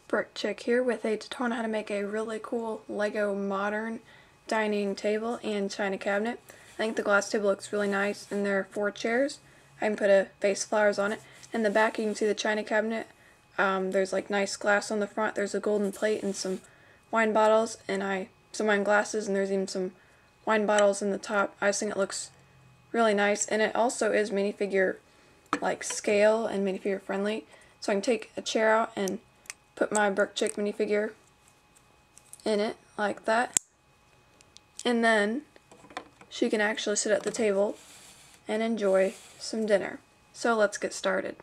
Brick Chick here with a tutorial on how to make a really cool Lego modern dining table and china cabinet. I think the glass table looks really nice, and there are 4 chairs. I can put a vase of flowers on it. In the back you can see the china cabinet. There's like nice glass on the front. There's a golden plate and some wine bottles, and some wine glasses, and there's even some wine bottles in the top. I just think it looks really nice, and it also is minifigure like scale and minifigure friendly. So I can take a chair out and put my Brick Chick minifigure in it like that, and then she can actually sit at the table and enjoy some dinner. So let's get started.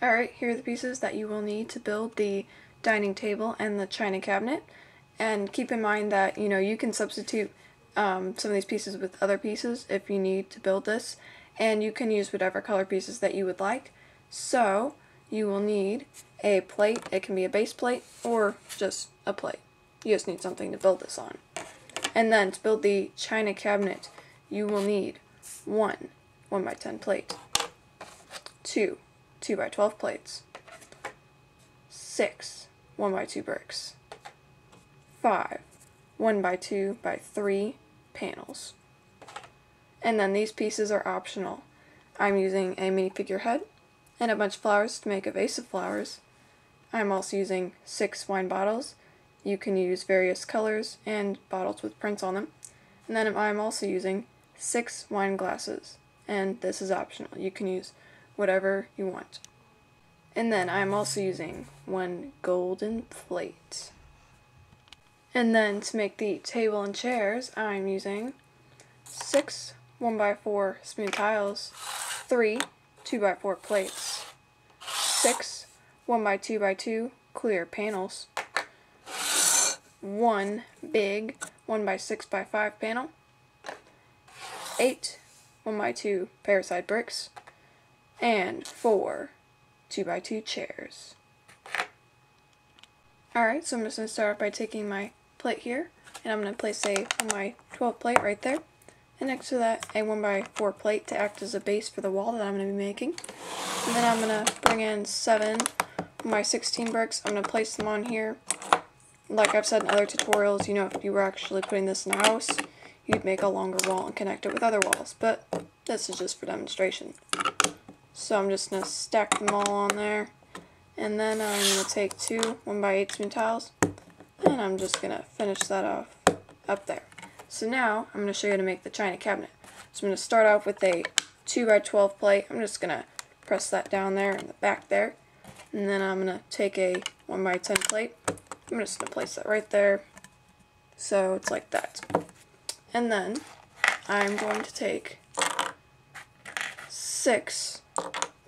Alright, here are the pieces that you will need to build the dining table and the china cabinet. And keep in mind that you can substitute some of these pieces with other pieces if you need to build this, and you can use whatever color pieces that you would like. So you will need a plate. It can be a base plate or just a plate. You just need something to build this on. And then to build the china cabinet, you will need 1 1x10 plate, 2 2x12 plates, 6 1x2 bricks, 5 1x2x3 panels. And then these pieces are optional. I'm using a minifigure head and a bunch of flowers to make a vase of flowers. I'm also using 6 wine bottles. You can use various colors and bottles with prints on them. And then I'm also using 6 wine glasses, and this is optional. You can use whatever you want. And then I'm also using 1 golden plate. And then to make the table and chairs, I'm using 6 1x4 smooth tiles, 3 2x4 plates, 6 1x2x2 clear panels, 1 big 1x6x5 panel, 8 1x2 pair-side bricks, and 4 2x2 chairs. Alright, so I'm just going to start off by taking my plate here, and I'm going to place a 1x12 plate right there, and next to that a 1x4 plate to act as a base for the wall that I'm going to be making. And then I'm going to bring in 7 1x16 bricks. I'm going to place them on here. Like I've said in other tutorials, if you were actually putting this in a house, you'd make a longer wall and connect it with other walls, but this is just for demonstration. So I'm just going to stack them all on there, and then I'm going to take 2 1x8 smooth tiles, and I'm just going to finish that off up there. So now I'm going to show you how to make the china cabinet. So I'm going to start off with a 2x12 plate. I'm just going to press that down there in the back there, and then I'm going to take a 1x10 plate. I'm just going to place that right there, so it's like that. And then I'm going to take 6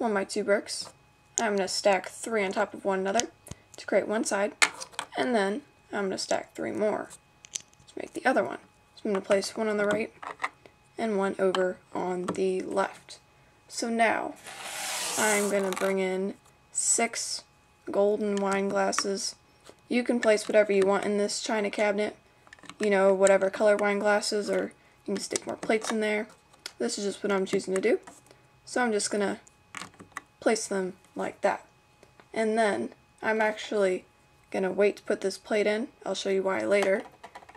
1x2 bricks. I'm going to stack 3 on top of one another to create one side, and then I'm going to stack 3 more to make the other one. So I'm going to place 1 on the right and 1 over on the left. So now I'm going to bring in 6 golden wine glasses. You can place whatever you want in this china cabinet, whatever color wine glasses, or you can stick more plates in there. This is just what I'm choosing to do. So I'm just going to place them like that. And then I'm actually going to wait to put this plate in. I'll show you why later.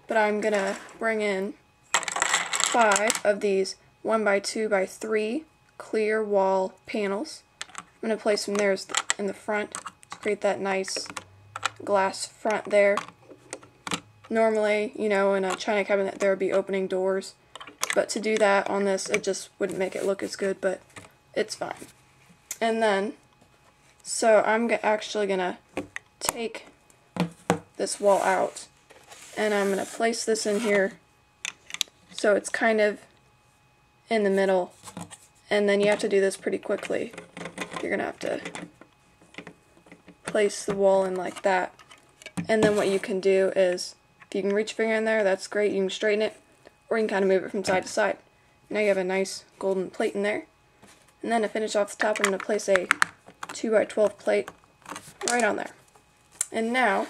But I'm going to bring in 5 of these 1x2x3 clear wall panels. I'm going to place them there in the front to create that nice glass front there. Normally, in a china cabinet there would be opening doors, but to do that on this, it just wouldn't make it look as good, but it's fine. And then, so I'm actually going to take this wall out, and I'm going to place this in here so it's kind of in the middle, and then you have to do this pretty quickly. You're going to have to place the wall in like that, and then what you can do is, if you can reach your finger in there, that's great. You can straighten it, or you can kind of move it from side to side. Now you have a nice golden plate in there. And then to finish off the top, I'm going to place a 2x12 plate right on there. And now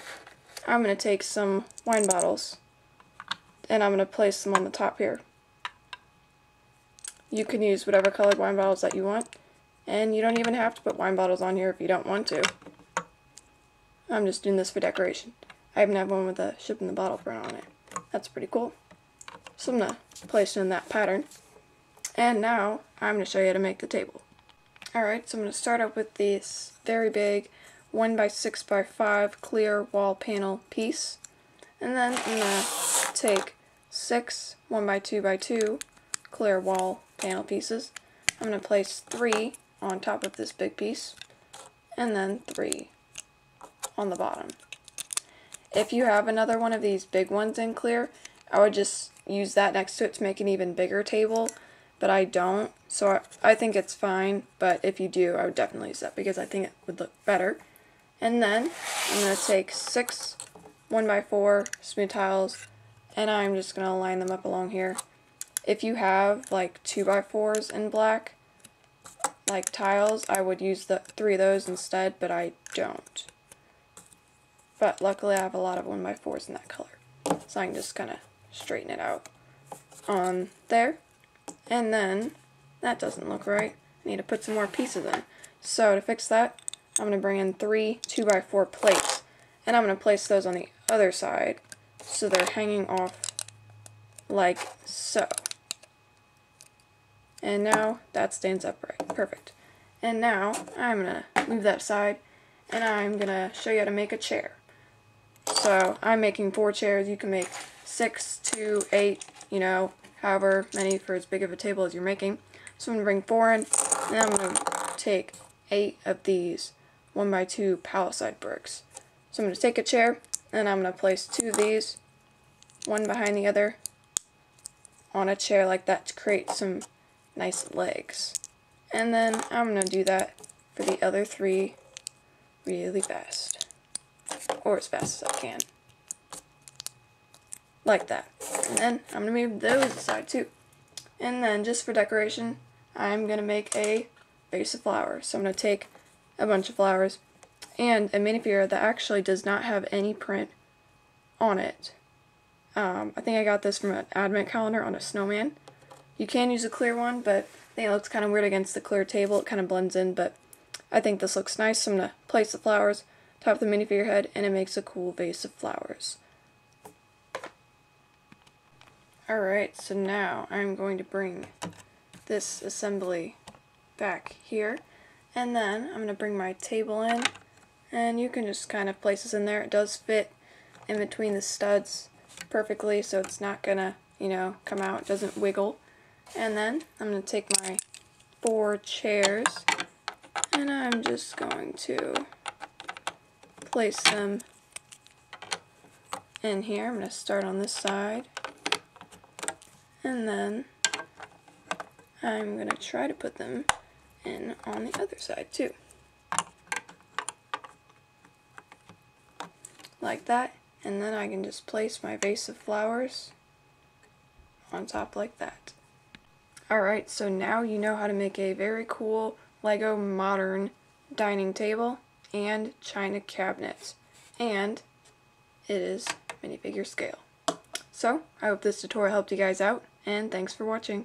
I'm going to take some wine bottles, and I'm going to place them on the top here. You can use whatever colored wine bottles that you want, and you don't even have to put wine bottles on here if you don't want to. I'm just doing this for decoration. I even have one with a ship in the bottle print on it. That's pretty cool. So I'm going to place it in that pattern. And now I'm going to show you how to make the table. Alright, so I'm going to start up with this very big 1x6x5 clear wall panel piece. And then I'm going to take 6 1x2x2 clear wall panel pieces. I'm going to place 3 on top of this big piece, and then 3 on the bottom. If you have another one of these big ones in clear, I would just use that next to it to make an even bigger table, but I don't, so I think it's fine, but if you do, I would definitely use that because I think it would look better. And then I'm going to take 6 1x4 smooth tiles, and I'm just going to line them up along here. If you have like 2x4s in black, like tiles, I would use the 3 of those instead, but I don't. But luckily I have a lot of 1x4s in that color, so I can just kind of straighten it out on there. And then, that doesn't look right. I need to put some more pieces in. So to fix that, I'm going to bring in 3 2x4 plates, and I'm going to place those on the other side so they're hanging off like so. And now that stands upright. Perfect. And now I'm going to move that aside, and I'm going to show you how to make a chair. So I'm making 4 chairs. You can make 6 to 8, you know, however many for as big of a table as you're making. So I'm going to bring 4 in, and I'm going to take 8 of these 1x2 palisade bricks. So I'm going to take a chair, and I'm going to place 2 of these, one behind the other, on a chair like that to create some nice legs. And then I'm going to do that for the other 3 really fast. Or as fast as I can. Like that. And then I'm going to move those aside too. And then just for decoration, I'm going to make a vase of flowers. So I'm going to take a bunch of flowers and a minifigure that actually does not have any print on it. I think I got this from an advent calendar on a snowman. You can use a clear one, but I think it looks kind of weird against the clear table. It kind of blends in, but I think this looks nice. So I'm going to place the flowers top of the minifigure head, and it makes a cool vase of flowers. Alright, so now I'm going to bring this assembly back here, and then I'm going to bring my table in, and you can just kind of place this in there. It does fit in between the studs perfectly, so it's not going to, you know, come out. It doesn't wiggle. And then I'm going to take my 4 chairs, and I'm just going to place them in here. I'm going to start on this side, and then I'm going to try to put them in on the other side too. Like that, and then I can just place my vase of flowers on top like that. Alright, so now you know how to make a very cool Lego modern dining table and china cabinet, and it is minifigure scale. So, I hope this tutorial helped you guys out, and thanks for watching.